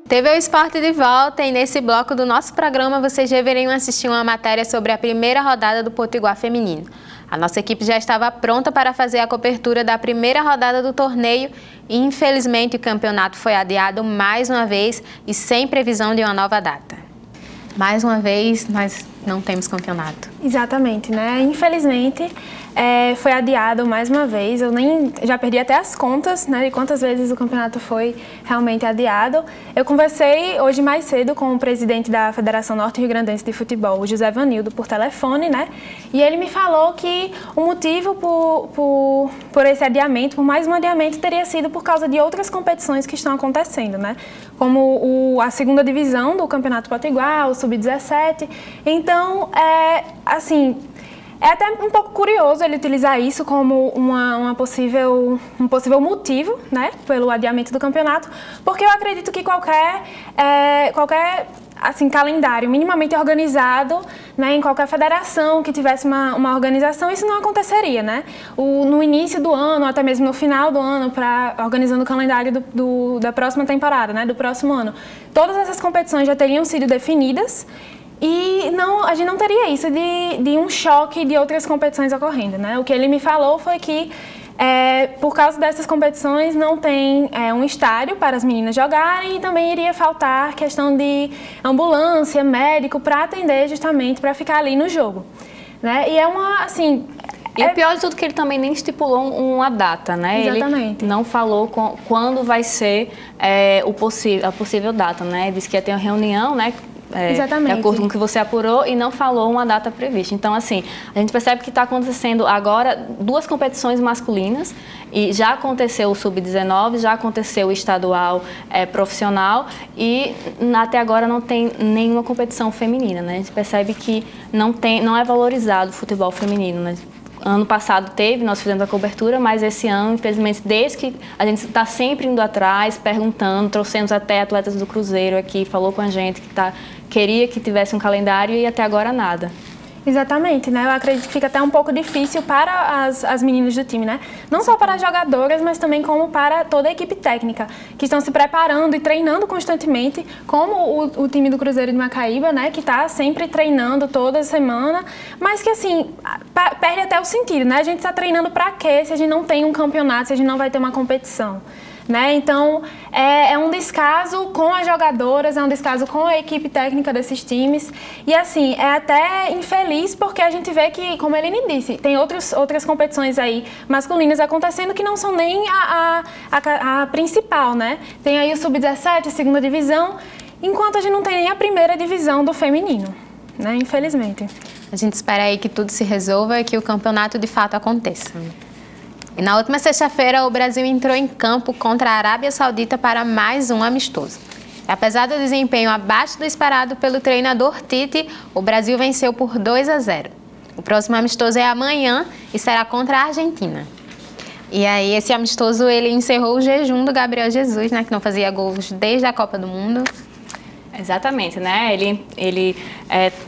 TV O Esporte de volta e nesse bloco do nosso programa vocês deveriam assistir uma matéria sobre a primeira rodada do Potiguar Feminino. A nossa equipe já estava pronta para fazer a cobertura da primeira rodada do torneio e infelizmente o campeonato foi adiado mais uma vez e sem previsão de uma nova data. Mais uma vez nós não temos campeonato. Exatamente, né? Infelizmente foi adiado mais uma vez. Eu já perdi até as contas, né, de quantas vezes o campeonato foi realmente adiado. Eu conversei hoje mais cedo com o presidente da Federação Norte-Rio-Grandense de Futebol, o José Vanildo, por telefone, né? E ele me falou que o motivo por esse adiamento, por mais um adiamento, teria sido por causa de outras competições que estão acontecendo, né? Como a segunda divisão do Campeonato Potiguar, o Sub-17. Então, é até um pouco curioso ele utilizar isso como um possível motivo, né, pelo adiamento do campeonato, porque eu acredito que qualquer calendário minimamente organizado, né, em qualquer federação que tivesse uma organização, isso não aconteceria, né? No início do ano, até mesmo no final do ano, organizando o calendário da próxima temporada, né, do próximo ano, todas essas competições já teriam sido definidas. E a gente não teria isso de um choque de outras competições ocorrendo, né? O que ele me falou foi que, por causa dessas competições, não tem um estádio para as meninas jogarem e também iria faltar questão de ambulância, médico, para atender justamente, para ficar ali no jogo, né? E E o pior de tudo é que ele também nem estipulou uma data, né? Exatamente. Ele não falou quando vai ser a possível data, né? Disse que ia ter uma reunião, né? Exatamente. De acordo com o que você apurou e não falou uma data prevista. Então, assim, a gente percebe que está acontecendo agora 2 competições masculinas e já aconteceu o Sub-19, já aconteceu o estadual profissional e até agora não tem nenhuma competição feminina, né? A gente percebe que não é valorizado o futebol feminino, né? Ano passado nós fizemos a cobertura, mas esse ano, infelizmente, desde que a gente está sempre indo atrás, perguntando, trouxemos até atletas do Cruzeiro aqui, falou com a gente que queria que tivesse um calendário e até agora nada. Exatamente, né? Eu acredito que fica até um pouco difícil para as meninas do time, né? Não só para as jogadoras, mas também como para toda a equipe técnica, que estão se preparando e treinando constantemente, como o time do Cruzeiro de Macaíba, né? Que está sempre treinando toda semana, mas que, assim, perde até o sentido, né? A gente está treinando para quê se a gente não tem um campeonato, se a gente não vai ter uma competição? Né? Então, é um descaso com as jogadoras, é um descaso com a equipe técnica desses times. E, assim, é até infeliz porque a gente vê que, como ele me disse, tem outras competições aí masculinas acontecendo que não são nem a principal, né? Tem aí o Sub-17, a segunda divisão, enquanto a gente não tem nem a primeira divisão do feminino, né? Infelizmente. A gente espera aí que tudo se resolva e que o campeonato de fato aconteça. E na última sexta-feira, o Brasil entrou em campo contra a Arábia Saudita para mais um amistoso. E apesar do desempenho abaixo do esperado pelo treinador Tite, o Brasil venceu por 2-0. O próximo amistoso é amanhã e será contra a Argentina. E aí, esse amistoso, ele encerrou o jejum do Gabriel Jesus, né, que não fazia gols desde a Copa do Mundo. Exatamente, né? Ele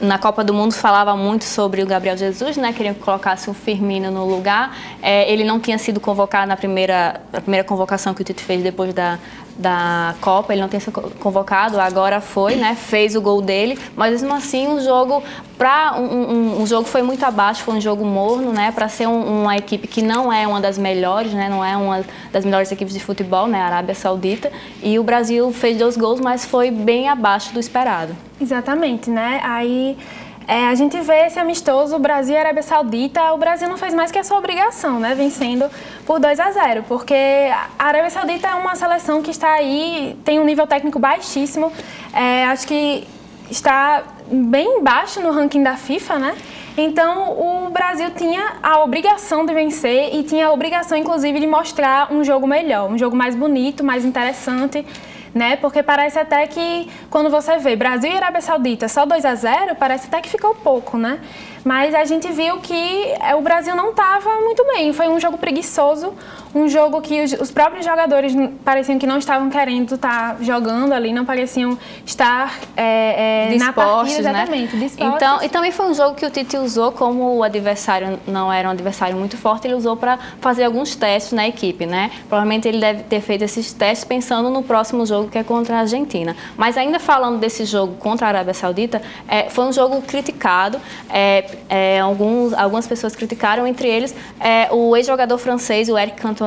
na Copa do Mundo falava muito sobre o Gabriel Jesus, né? Queria que colocasse o Firmino no lugar. Ele não tinha sido convocado na primeira convocação que o Tite fez depois da Copa, ele não tinha sido convocado, agora foi, né? Fez o gol dele, mas mesmo assim o jogo jogo foi muito abaixo, foi um jogo morno, né? Para ser uma equipe que não é uma das melhores, né? Não é uma das melhores equipes de futebol, né? A Arábia Saudita, e o Brasil fez 2 gols, mas foi bem abaixo do esperado. Exatamente, né? Aí a gente vê esse amistoso, Brasil e Arábia Saudita, o Brasil não fez mais que a sua obrigação, né? Vencendo por 2-0, porque a Arábia Saudita é uma seleção que está aí, tem um nível técnico baixíssimo, acho que está bem baixo no ranking da FIFA, né? Então, o Brasil tinha a obrigação de vencer e tinha a obrigação, inclusive, de mostrar um jogo melhor, um jogo mais bonito, mais interessante, né? Porque parece até que, quando você vê Brasil e Arábia Saudita só 2-0, parece até que ficou pouco, né? mas a gente viu que o Brasil não estava muito bem. Foi um jogo preguiçoso, um jogo que os próprios jogadores pareciam que não estavam querendo estar jogando ali, não pareciam estar na partida, exatamente, dispostos. Então, e também foi um jogo que o Tite usou, como o adversário não era um adversário muito forte, ele usou para fazer alguns testes na equipe, né? Provavelmente ele deve ter feito esses testes pensando no próximo jogo, que é contra a Argentina. Mas ainda falando desse jogo contra a Arábia Saudita, foi um jogo criticado, algumas pessoas criticaram, entre eles o ex-jogador francês, o Eric Cantona.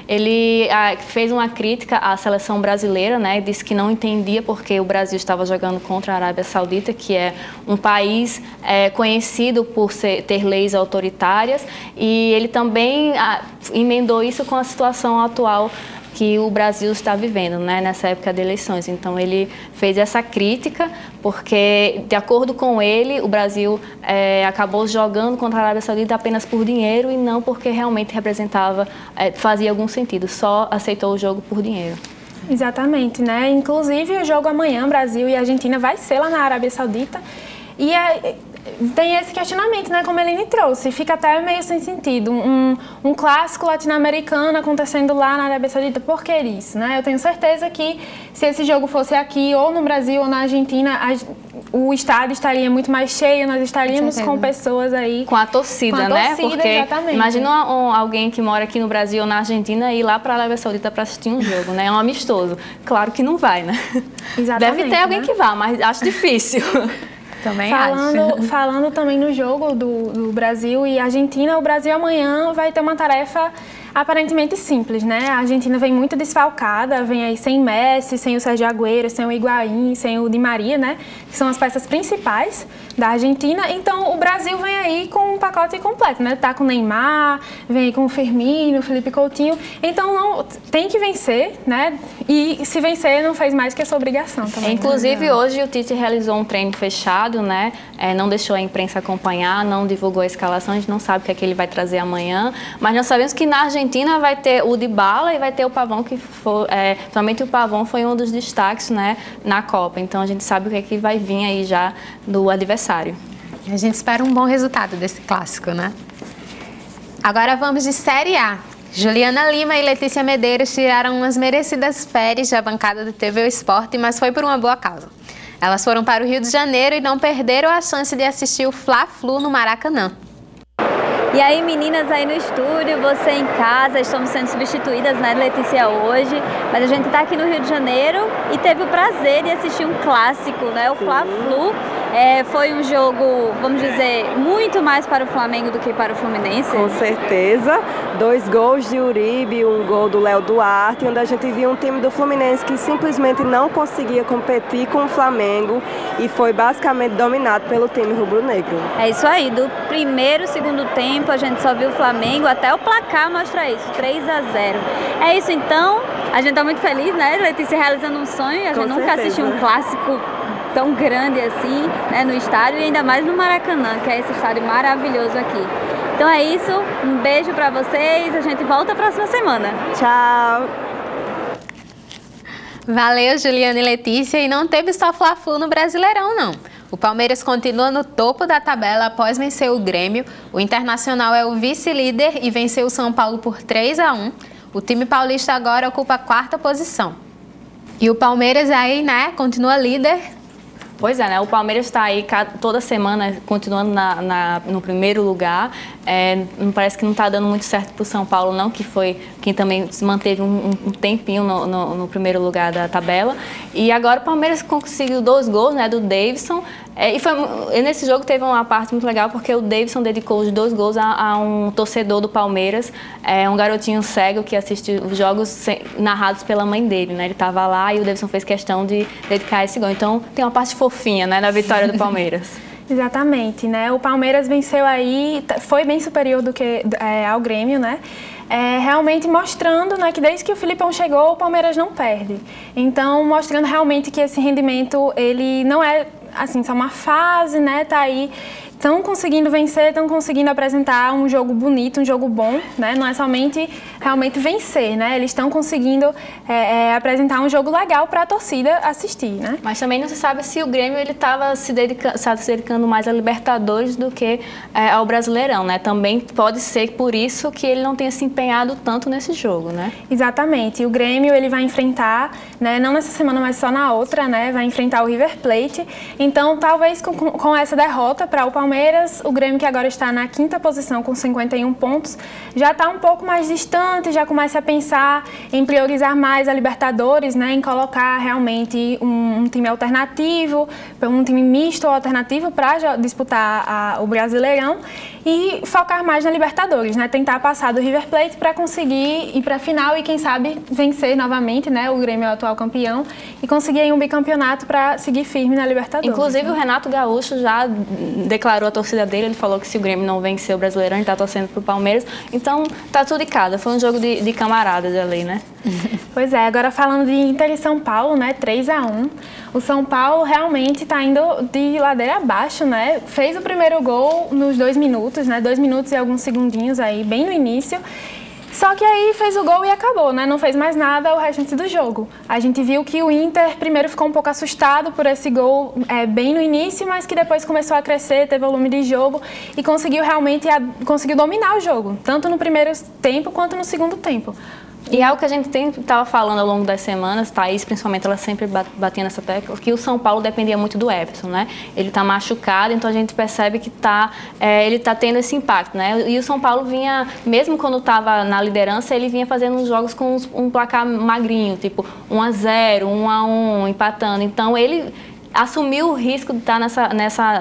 Ele fez uma crítica à seleção brasileira, né? Disse que não entendia porque o Brasil estava jogando contra a Arábia Saudita, que é um país conhecido por ter leis autoritárias, e ele também emendou isso com a situação atual que o Brasil está vivendo, né, nessa época de eleições. Então, ele fez essa crítica porque, de acordo com ele, o Brasil acabou jogando contra a Arábia Saudita apenas por dinheiro e não porque realmente representava, fazia algum sentido, só aceitou o jogo por dinheiro. Exatamente, né? Inclusive, o jogo amanhã, Brasil e Argentina, vai ser lá na Arábia Saudita. E tem esse questionamento, né, como a Eline trouxe, fica até meio sem sentido. Um clássico latino-americano acontecendo lá na Arábia Saudita, por que isso, né? Eu tenho certeza que se esse jogo fosse aqui, ou no Brasil, ou na Argentina, o estádio estaria muito mais cheio, nós estaríamos com pessoas aí... Com a torcida, né? Porque exatamente. Imagina alguém que mora aqui no Brasil ou na Argentina ir lá para a Arábia Saudita para assistir um jogo, né? É um amistoso. Claro que não vai, né? Exatamente, deve ter alguém que vá, mas acho difícil. Também falando também no jogo do Brasil e Argentina, o Brasil amanhã vai ter uma tarefa aparentemente simples, né? A Argentina vem muito desfalcada, vem aí sem Messi, sem o Sérgio Agüero, sem o Higuaín, sem o Di Maria, né? Que são as peças principais da Argentina. Então, o Brasil vem aí com um pacote completo, né? Tá com o Neymar, vem aí com o Firmino, o Felipe Coutinho. Então, tem que vencer, né? E se vencer, não faz mais que a sua obrigação também. Inclusive, hoje o Tite realizou um treino fechado, né? Não deixou a imprensa acompanhar, não divulgou a escalação, a gente não sabe o que é que ele vai trazer amanhã. Mas nós sabemos que na Argentina vai ter o Dybala e vai ter o Pavão, que somente o Pavão foi um dos destaques, né, na Copa. Então a gente sabe o que é que vai vir aí já do adversário. A gente espera um bom resultado desse clássico, né? Agora vamos de Série A. Juliana Lima e Letícia Medeiros tiraram umas merecidas férias da bancada do TV Esporte, mas foi por uma boa causa. Elas foram para o Rio de Janeiro e não perderam a chance de assistir o Fla-Flu no Maracanã. E aí, meninas aí no estúdio, você em casa, estamos sendo substituídas, né, Letícia, hoje, mas a gente está aqui no Rio de Janeiro e teve o prazer de assistir um clássico, né, o Fla-Flu. Foi um jogo, vamos dizer, muito mais para o Flamengo do que para o Fluminense. Com certeza, 2 gols de Uribe, um gol do Léo Duarte, onde a gente viu um time do Fluminense que simplesmente não conseguia competir com o Flamengo e foi basicamente dominado pelo time rubro-negro. É isso aí, do primeiro, segundo tempo, a gente só viu o Flamengo, até o placar mostra isso, 3-0. É isso então, a gente está muito feliz, né, Letícia, realizando um sonho, a gente nunca assistiu um clássico tão grande assim, né, no estádio, e ainda mais no Maracanã, que é esse estádio maravilhoso aqui. Então é isso, um beijo para vocês, a gente volta a próxima semana. Tchau! Valeu, Juliana e Letícia, e não teve só Fla-Flu no Brasileirão, não. O Palmeiras continua no topo da tabela após vencer o Grêmio, o Internacional é o vice-líder e venceu o São Paulo por 3-1. O time paulista agora ocupa a 4ª posição. E o Palmeiras aí, né, continua líder. Pois é, né? O Palmeiras está aí toda semana continuando no primeiro lugar. Parece que não está dando muito certo para o São Paulo, não, que foi quem também se manteve um tempinho no primeiro lugar da tabela. E agora o Palmeiras conseguiu 2 gols, né, do Davidson. E nesse jogo teve uma parte muito legal, porque o Davidson dedicou os 2 gols a um torcedor do Palmeiras, um garotinho cego que assiste os jogos narrados pela mãe dele, né? Ele estava lá e o Davidson fez questão de dedicar esse gol. Então tem uma parte fofinha, né, na vitória do Palmeiras. Exatamente, né? O Palmeiras venceu aí, foi bem superior do que ao Grêmio, né? Realmente mostrando, né, que desde que o Filipão chegou, o Palmeiras não perde. Então, mostrando realmente que esse rendimento, ele não é, assim, só uma fase, né? Tá aí estão conseguindo vencer, estão conseguindo apresentar um jogo bonito, um jogo bom, né? Não é somente realmente vencer, né? Eles estão conseguindo apresentar um jogo legal para a torcida assistir, né? Mas também não se sabe se o Grêmio ele estava se dedicando mais a Libertadores do que ao Brasileirão, né? Também pode ser por isso que ele não tenha se empenhado tanto nesse jogo, né? Exatamente. O Grêmio ele vai enfrentar, né? Não nessa semana, mas só na outra, né? Vai enfrentar o River Plate. Então, talvez com essa derrota para o Palmeiras, o Grêmio, que agora está na 5ª posição com 51 pontos, já está um pouco mais distante, já começa a pensar em priorizar mais a Libertadores, né, em colocar realmente um time alternativo, um time misto ou alternativo para disputar o Brasileirão e focar mais na Libertadores, né, tentar passar do River Plate para conseguir ir para a final e, quem sabe, vencer novamente, né, o Grêmio é o atual campeão, e conseguir aí um bicampeonato para seguir firme na Libertadores. Inclusive, né? O Renato Gaúcho já declarou a torcida dele, ele falou que se o Grêmio não vencer o Brasileirão, ele está torcendo para o Palmeiras. Então, tá tudo em casa. Foi um jogo de camaradas ali, né? Pois é, agora falando de Inter e São Paulo, né, 3-1. O São Paulo realmente está indo de ladeira abaixo, né? Fez o primeiro gol nos 2 minutos, né? 2 minutos e alguns segundinhos aí, bem no início. Só que aí fez o gol e acabou, né? Não fez mais nada o restante do jogo. A gente viu que o Inter primeiro ficou um pouco assustado por esse gol bem no início, mas que depois começou a crescer, teve volume de jogo e conseguiu realmente conseguiu dominar o jogo, tanto no primeiro tempo quanto no segundo tempo. E é o que a gente estava falando ao longo das semanas, Thaís, principalmente, ela sempre batia nessa tecla, que o São Paulo dependia muito do Everson, né? Ele está machucado, então a gente percebe que ele está tendo esse impacto, né? E o São Paulo vinha, mesmo quando estava na liderança, ele vinha fazendo uns jogos com um placar magrinho, tipo 1-0, 1-1, empatando. Então ele assumiu o risco de estar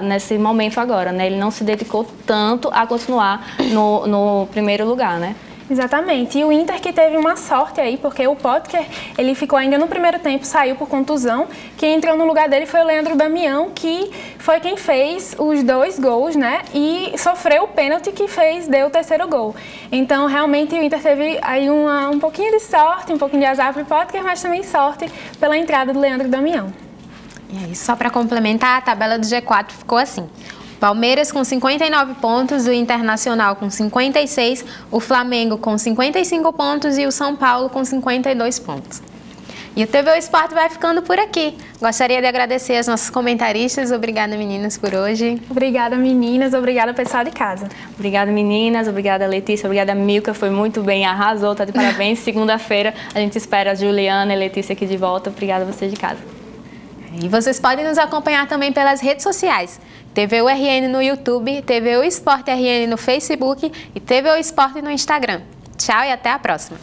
nesse momento agora, né? Ele não se dedicou tanto a continuar no primeiro lugar, né? Exatamente. E o Inter que teve uma sorte aí, porque o Potker, ele ficou ainda no primeiro tempo, saiu por contusão. Quem entrou no lugar dele foi o Leandro Damião, que foi quem fez os 2 gols, né? E sofreu o pênalti que deu o 3º gol. Então, realmente, o Inter teve aí um pouquinho de sorte, um pouquinho de azar para o Potker, mas também sorte pela entrada do Leandro Damião. E aí, só para complementar, a tabela do G4 ficou assim. Palmeiras com 59 pontos, o Internacional com 56, o Flamengo com 55 pontos e o São Paulo com 52 pontos. E o TV Esporte vai ficando por aqui. Gostaria de agradecer aos nossos comentaristas. Obrigada, meninas, por hoje. Obrigada, meninas. Obrigada, pessoal de casa. Obrigada, meninas. Obrigada, Letícia. Obrigada, Milka. Foi muito bem. Arrasou. Tá de parabéns. Segunda-feira a gente espera a Juliana e Letícia aqui de volta. Obrigada a vocês de casa. E vocês podem nos acompanhar também pelas redes sociais. TV URN no YouTube, TV Esporte RN no Facebook e TV Esporte no Instagram. Tchau e até a próxima.